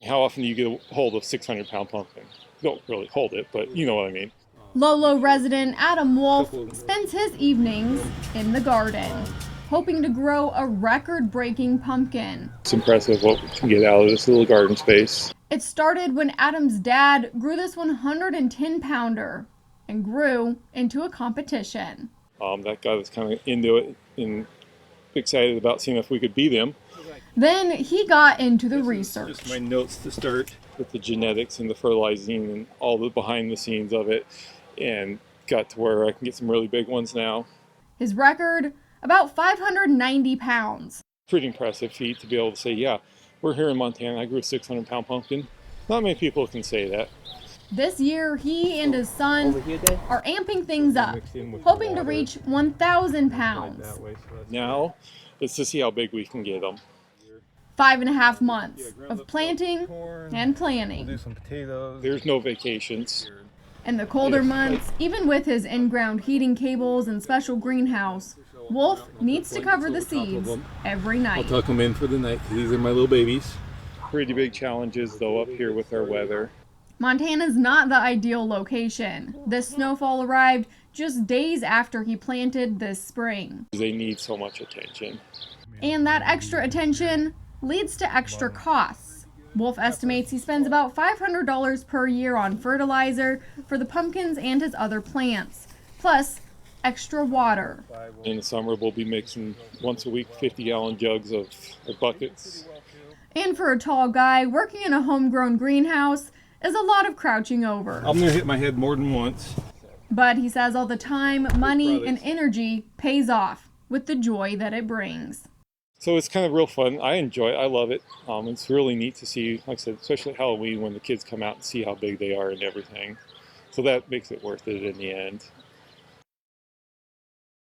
How often do you get a hold of 600-pound pumpkin? Don't really hold it, but you know what I mean. Lolo resident Adam Wolf spends his evenings in the garden, hoping to grow a record-breaking pumpkin. It's impressive what we can get out of this little garden space. It started when Adam's dad grew this 110-pounder and grew into a competition. That got us kind of into it and excited about seeing if we could beat him. Then he got into the research. Just my notes to start with the genetics and the fertilizing and all the behind the scenes of it, and got to where I can get some really big ones now. His record, about 590 pounds. Pretty impressive feat to be able to say, yeah, we're here in Montana, I grew a 600-pound pumpkin. Not many people can say that. This year, he and his son are amping things up, hoping to reach 1,000 pounds. Now, it's to see how big we can get them. 5.5 months of planting and planning. There's no vacations. In the colder months, even with his in-ground heating cables and special greenhouse, Wolf needs to cover the seeds every night. I'll tuck them in for the night because these are my little babies. Pretty big challenges though up here with our weather. Montana's not the ideal location. This snowfall arrived just days after he planted this spring. They need so much attention. And that extra attention leads to extra costs. Wolf estimates he spends about $500 per year on fertilizer for the pumpkins and his other plants, plus extra water. In the summer, we'll be mixing once a week 50-gallon jugs of buckets. And for a tall guy, working in a homegrown greenhouse is a lot of crouching over. I'm going to hit my head more than once. But he says all the time, money, and energy pays off with the joy that it brings. So it's kind of real fun. I enjoy it. I love it. It's really neat to see, like I said, especially at Halloween when the kids come out and see how big they are and everything. So that makes it worth it in the end.